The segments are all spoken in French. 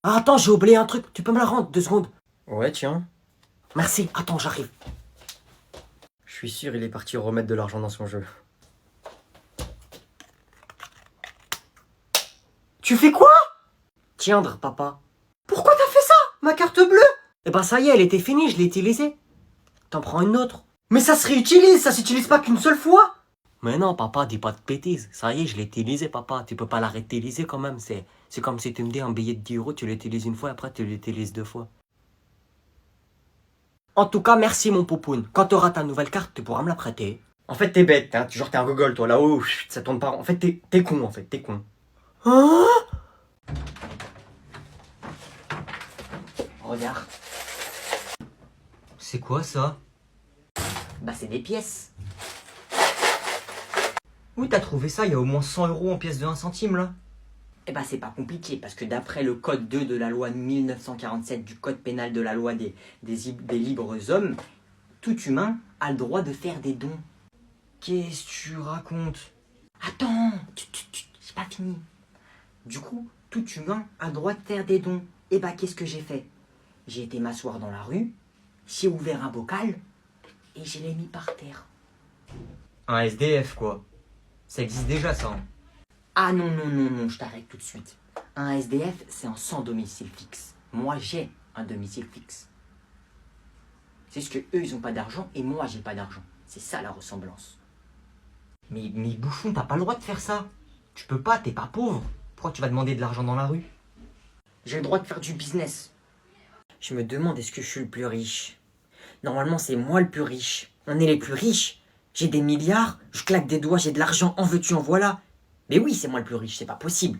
Ah, attends, j'ai oublié un truc. Tu peux me la rendre 2 secondes? Ouais, tiens. Merci. Attends, j'arrive. Je suis sûr, il est parti remettre de l'argent dans son jeu. Tu fais quoi? Tiendre, papa. Pourquoi t'as fait ça? Ma carte bleue? Eh ben ça y est, elle était finie, je l'ai utilisée. T'en prends une autre. Mais ça se réutilise, ça s'utilise pas qu'une seule fois. Mais non, papa, dis pas de bêtises. Ça y est, je l'ai utilisé, papa. Tu peux pas la réutiliser quand même. C'est comme si tu me dis un billet de 10 euros, tu l'utilises une fois, après tu l'utilises 2 fois. En tout cas, merci mon poupoune. Quand t'auras ta nouvelle carte, tu pourras me la prêter. En fait, t'es bête, hein. Genre, t'es un gogol, toi, là-haut. Ça tourne pas. En fait, t'es con, en fait. T'es con. Hein? Regarde. C'est quoi, ça? Bah, c'est des pièces. Où t'as trouvé ça? Il y a au moins 100 euros en pièces de 1 centime, là. Eh ben c'est pas compliqué, parce que d'après le code 2 de la loi 1947 du code pénal de la loi des libres hommes, tout humain a le droit de faire des dons. Qu'est-ce que tu racontes? Attends, c'est pas fini. Du coup, tout humain a le droit de faire des dons. Et bah qu'est-ce que j'ai fait? J'ai été m'asseoir dans la rue, j'ai ouvert un bocal, et je l'ai mis par terre. Un SDF, quoi. Ça existe déjà, ça. Hein. Ah non, non, non, non, je t'arrête tout de suite. Un SDF, c'est un sans domicile fixe. Moi, j'ai un domicile fixe. C'est juste que eux, ils ont pas d'argent et moi, j'ai pas d'argent. C'est ça la ressemblance. Mais bouffon, t'as pas le droit de faire ça. Tu peux pas, t'es pas pauvre. Pourquoi tu vas demander de l'argent dans la rue? J'ai le droit de faire du business. Je me demande, est-ce que je suis le plus riche? Normalement, c'est moi le plus riche. On est les plus riches. J'ai des milliards, je claque des doigts, j'ai de l'argent, en veux-tu, en voilà. Mais oui, c'est moi le plus riche, c'est pas possible.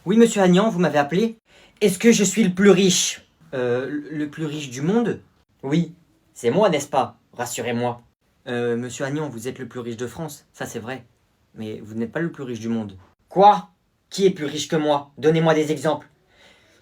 Oui, monsieur Agnan, vous m'avez appelé? Est-ce que je suis le plus riche? Le plus riche du monde? Oui, c'est moi, n'est-ce pas? Rassurez-moi. Monsieur Agnan, vous êtes le plus riche de France, ça c'est vrai. Mais vous n'êtes pas le plus riche du monde. Quoi? Qui est plus riche que moi? Donnez-moi des exemples.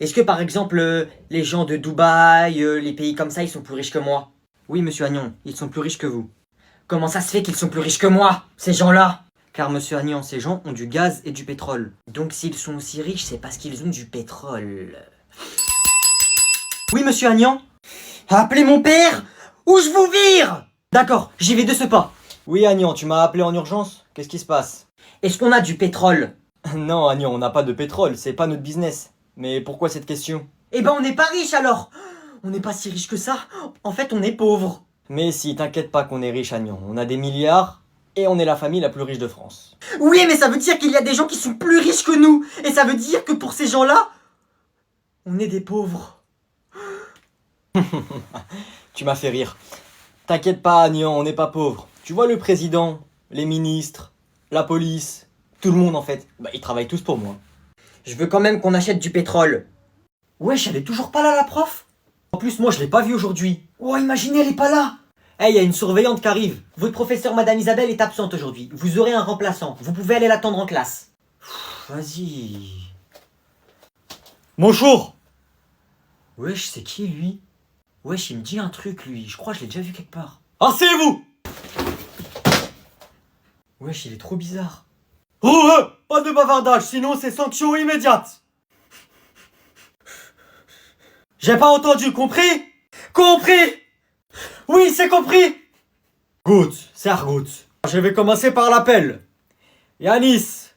Est-ce que par exemple, les gens de Dubaï, les pays comme ça, ils sont plus riches que moi? Oui, monsieur Agnan, ils sont plus riches que vous. Comment ça se fait qu'ils sont plus riches que moi, ces gens-là? Car monsieur Agnan, ces gens ont du gaz et du pétrole. Donc s'ils sont aussi riches, c'est parce qu'ils ont du pétrole. Oui, monsieur Agnan? Appelez mon père ou je vous vire! D'accord, j'y vais de ce pas. Oui, Agnan, tu m'as appelé en urgence? Qu'est-ce qui se passe? Est-ce qu'on a du pétrole? Non, Agnan, on n'a pas de pétrole, c'est pas notre business. Mais pourquoi cette question? Eh ben on n'est pas riche alors! On n'est pas si riche que ça. En fait, on est pauvre. Mais si, t'inquiète pas qu'on est riche, Agnan. On a des milliards et on est la famille la plus riche de France. Oui, mais ça veut dire qu'il y a des gens qui sont plus riches que nous. Et ça veut dire que pour ces gens-là, on est des pauvres. Tu m'as fait rire. T'inquiète pas, Agnan, on n'est pas pauvres. Tu vois le président, les ministres, la police, tout le monde en fait. Bah, ils travaillent tous pour moi. Je veux quand même qu'on achète du pétrole. Wesh, elle est toujours pas là, la prof? En plus, moi, je l'ai pas vue aujourd'hui. Oh, imaginez, elle est pas là. Hey, y a une surveillante qui arrive. Votre professeur, Madame Isabelle, est absente aujourd'hui. Vous aurez un remplaçant. Vous pouvez aller l'attendre en classe. Vas-y. Bonjour. Wesh, c'est qui, lui? Wesh, il me dit un truc, lui. Je crois que je l'ai déjà vu quelque part. Asseyez-vous. Wesh, il est trop bizarre. Oh, pas de bavardage, sinon c'est sanction immédiate. J'ai pas entendu, compris? Compris? Oui, c'est compris. Good, c'est good. Je vais commencer par l'appel. Yanis,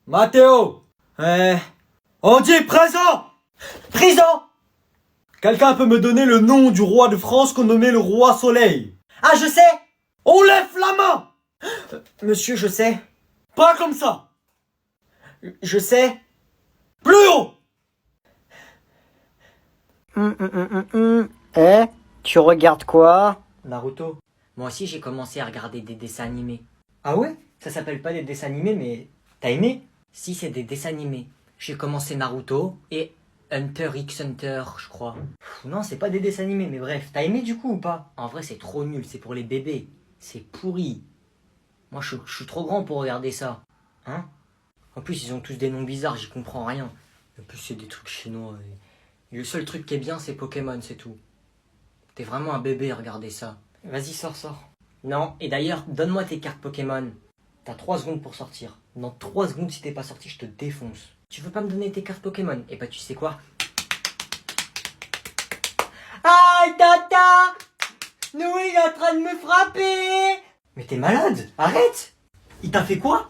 Matteo, on dit présent. Présent! Quelqu'un peut me donner le nom du roi de France qu'on nommait le roi Soleil? Ah, je sais! On lève la main. Monsieur, je sais. Pas comme ça. Je sais. Plus haut. Eh, tu regardes quoi? Naruto. Moi aussi, j'ai commencé à regarder des dessins animés. Ah ouais? Ça s'appelle pas des dessins animés, mais t'as aimé? Si, c'est des dessins animés. J'ai commencé Naruto et Hunter x Hunter, je crois. Non, c'est pas des dessins animés, mais bref, t'as aimé du coup ou pas? En vrai, c'est trop nul, c'est pour les bébés. C'est pourri. Moi, je suis trop grand pour regarder ça. Hein? En plus, ils ont tous des noms bizarres, j'y comprends rien. En plus, c'est des trucs chinois. Et le seul truc qui est bien, c'est Pokémon, c'est tout. T'es vraiment un bébé à regarder ça. Vas-y, sors. Non, et d'ailleurs, donne-moi tes cartes Pokémon. T'as 3 secondes pour sortir. Dans 3 secondes, si t'es pas sorti, je te défonce. Tu veux pas me donner tes cartes Pokémon? Eh bah tu sais quoi? Aïe tata! Nous il est en train de me frapper! Mais t'es malade! Arrête! Il t'a fait quoi?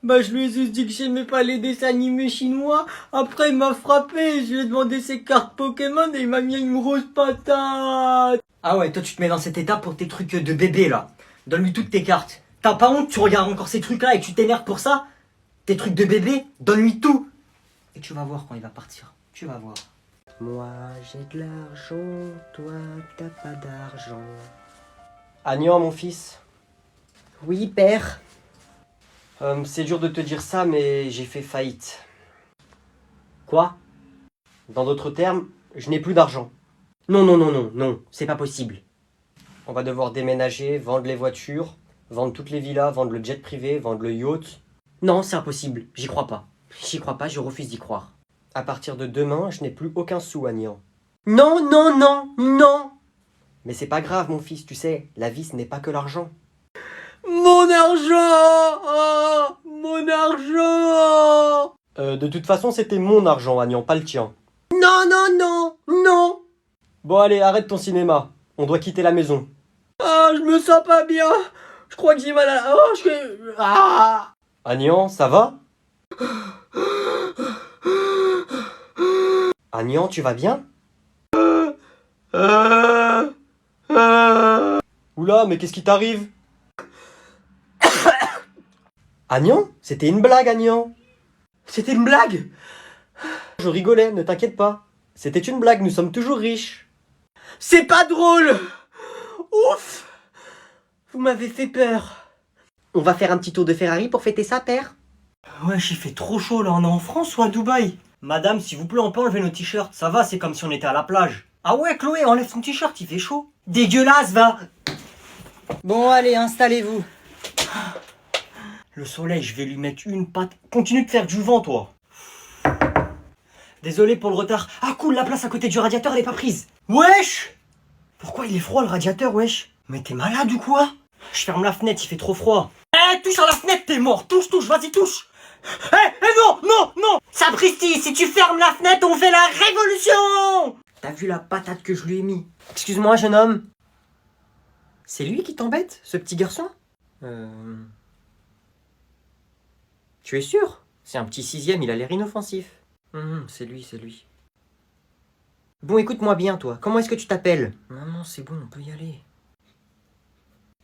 Bah je lui ai juste dit que j'aimais pas les dessins animés chinois. Après il m'a frappé, je lui ai demandé ses cartes Pokémon et il m'a mis une grosse patate. Ah ouais, toi tu te mets dans cet état pour tes trucs de bébé là. Donne-lui toutes tes cartes. T'as pas honte, tu regardes encore ces trucs là et tu t'énerves pour ça? Tes trucs de bébé, donne-lui tout. Et tu vas voir quand il va partir. Tu vas voir. Moi j'ai de l'argent, toi t'as pas d'argent. Agnan, mon fils. Oui père. C'est dur de te dire ça, mais j'ai fait faillite. Quoi? Dans d'autres termes, je n'ai plus d'argent. Non, c'est pas possible. On va devoir déménager, vendre les voitures, vendre toutes les villas, vendre le jet privé, vendre le yacht. Non, c'est impossible, j'y crois pas. J'y crois pas, je refuse d'y croire. À partir de demain, je n'ai plus aucun sou, Agnan. Non. Mais c'est pas grave, mon fils, tu sais, la vie ce n'est pas que l'argent. Mon argent! Oh, mon argent! De toute façon, c'était mon argent, Agnan, pas le tien. Non! Bon, allez, arrête ton cinéma. On doit quitter la maison. Ah, je me sens pas bien. Je crois que j'ai mal à... Oh, Ah! Agnan, ça va? Agnan, tu vas bien? Oula, mais qu'est-ce qui t'arrive? Agnan? C'était une blague, Agnan. C'était une blague? Je rigolais, ne t'inquiète pas. C'était une blague, nous sommes toujours riches. C'est pas drôle! Ouf! Vous m'avez fait peur. On va faire un petit tour de Ferrari pour fêter ça, père? Ouais, il fait trop chaud là, on est en France ou à Dubaï? Madame, s'il vous plaît, on peut enlever nos t-shirts. Ça va, c'est comme si on était à la plage. Ah ouais, Chloé, enlève ton t-shirt, il fait chaud. Dégueulasse, va! Bon, allez, installez-vous. Le soleil, je vais lui mettre une patte. Continue de faire du vent, toi. Désolé pour le retard. Ah cool, la place à côté du radiateur, elle est pas prise. Wesh! Pourquoi il est froid le radiateur, wesh? Mais t'es malade ou quoi? Je ferme la fenêtre, il fait trop froid. Eh, touche à la fenêtre, t'es mort. Touche, vas-y, touche. Non! Sapristi, si tu fermes la fenêtre, on fait la révolution! T'as vu la patate que je lui ai mis? Excuse-moi, jeune homme. C'est lui qui t'embête, ce petit garçon? Tu es sûr? C'est un petit sixième, il a l'air inoffensif. C'est lui. Bon, écoute-moi bien, toi. Comment est-ce que tu t'appelles? Non, c'est bon, on peut y aller.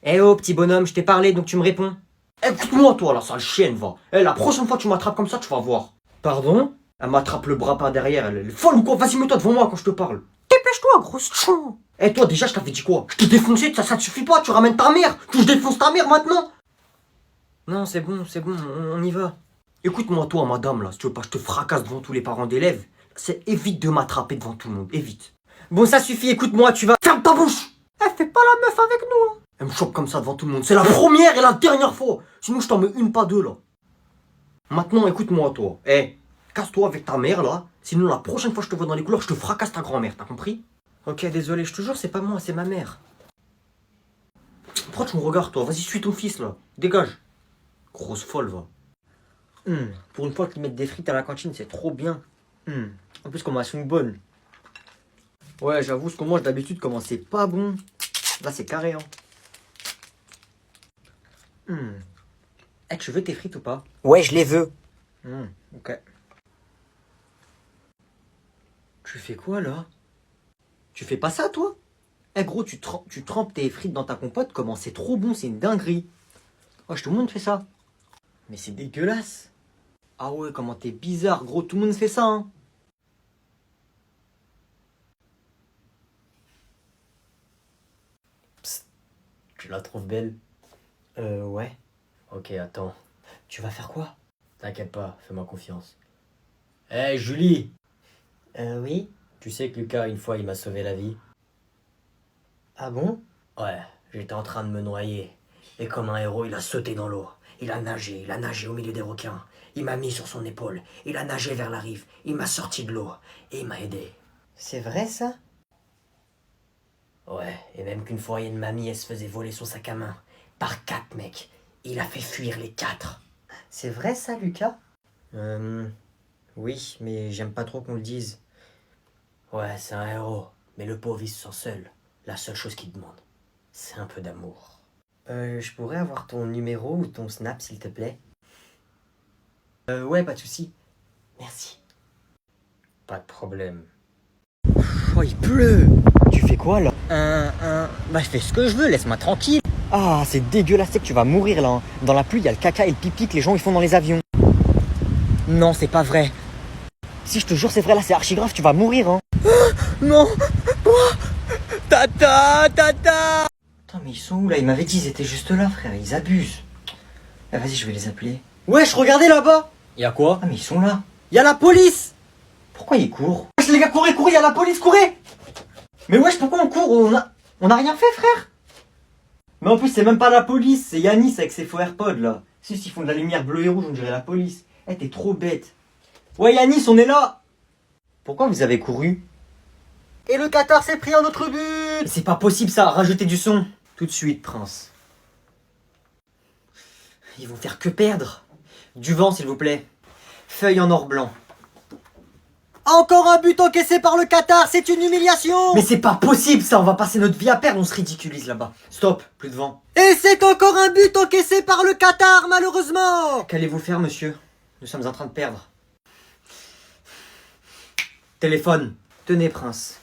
Eh oh, petit bonhomme, je t'ai parlé, donc tu me réponds. Écoute-moi, toi, la sale chienne, va. Eh, la prochaine fois que tu m'attrapes comme ça, tu vas voir. Pardon? Elle m'attrape le bras par derrière, elle est folle ou quoi? Vas-y, mets-toi devant moi quand je te parle. Dépêche-toi, grosse chon. Eh, toi, déjà, je t'avais dit quoi? Je t'ai défoncé, ça te suffit pas, tu ramènes ta mère. Je défonce ta mère maintenant. Non, c'est bon, on y va. Écoute-moi, toi, madame, là, si tu veux pas, je te fracasse devant tous les parents d'élèves. C'est évite de m'attraper devant tout le monde, évite. Bon, ça suffit, écoute-moi, tu vas... Ferme ta bouche! Elle fait pas la meuf avec nous, hein. Elle me chope comme ça devant tout le monde. C'est la première et la dernière fois. Sinon, je t'en mets une, pas deux, là. Maintenant, écoute-moi, toi. Eh, casse-toi avec ta mère, là. Sinon, la prochaine fois que je te vois dans les couloirs, je te fracasse ta grand-mère, t'as compris? Ok, désolé, je te jure, c'est pas moi, c'est ma mère. Pourquoi tu me regardes, toi? Vas-y, suis ton fils, là. Dégage. Grosse folle, va. Pour une fois qu'ils mettent des frites à la cantine, c'est trop bien. En plus, comment elles sont bonnes. Ouais, j'avoue, ce qu'on mange d'habitude, comment c'est pas bon. Là, c'est carré, hein. Eh, tu veux tes frites ou pas? Ouais, je les veux. Ok. Tu fais quoi, là? Tu fais pas ça, toi? Eh, gros, tu trempes tes frites dans ta compote, comment c'est trop bon, c'est une dinguerie. Oh, tout le monde fait ça. Mais c'est dégueulasse. Ah ouais, comment t'es bizarre, gros, tout le monde fait ça, hein. Psst, tu la trouves belle? Ouais. Ok, attends. Tu vas faire quoi? T'inquiète pas, fais-moi confiance. Hé, Julie! Oui? Tu sais que Lucas, une fois, il m'a sauvé la vie? Ah bon? Ouais, j'étais en train de me noyer. Et comme un héros, il a sauté dans l'eau. Il a nagé au milieu des requins. Il m'a mis sur son épaule. Il a nagé vers la rive. Il m'a sorti de l'eau. Et il m'a aidé. C'est vrai, ça? Ouais, et même qu'une fois, il y a une mamie, elle se faisait voler son sac à main. Par 4 mecs. Il a fait fuir les 4. C'est vrai, ça, Lucas? Oui, mais j'aime pas trop qu'on le dise. Ouais, c'est un héros, mais le pauvre il se sent seul. La seule chose qu'il demande, c'est un peu d'amour. Je pourrais avoir ton numéro ou ton snap s'il te plaît? Ouais, pas de souci. Merci. Pas de problème. Oh, il pleut. Tu fais quoi là? Bah, je fais ce que je veux, laisse-moi tranquille. Ah, c'est dégueulasse, c'est que tu vas mourir là. Hein. Dans la pluie, il y a le caca et le pipi que les gens ils font dans les avions. Non, c'est pas vrai. Si je te jure, c'est vrai, là, c'est archi grave, tu vas mourir, hein. Non. Quoi? Tata. Attends, mais ils sont où là? Ils m'avaient dit ils étaient juste là, frère, ils abusent. Ah, vas-y, je vais les appeler. Wesh, regardez là-bas! Y'a quoi? Ah, mais ils sont là. Y a la police. Pourquoi ils courent? Wesh, les gars, courez, y a la police, courez. Mais wesh, pourquoi on court? On a rien fait, frère! Mais en plus, c'est même pas la police, c'est Yanis avec ses faux AirPods là. Si, s'ils font de la lumière bleue et rouge, on dirait la police. Eh, t'es trop bête. Ouais, Yanis, on est là! Pourquoi vous avez couru? Et le Qatar s'est pris un autre but. C'est pas possible ça, rajoutez du son. Tout de suite, Prince. Ils vont faire que perdre. Du vent, s'il vous plaît. Feuille en or blanc. Encore un but encaissé par le Qatar, c'est une humiliation. Mais c'est pas possible ça, on va passer notre vie à perdre, on se ridiculise là-bas. Stop, plus de vent. Et c'est encore un but encaissé par le Qatar, malheureusement. Qu'allez-vous faire, monsieur? Nous sommes en train de perdre. Téléphone. Tenez, Prince.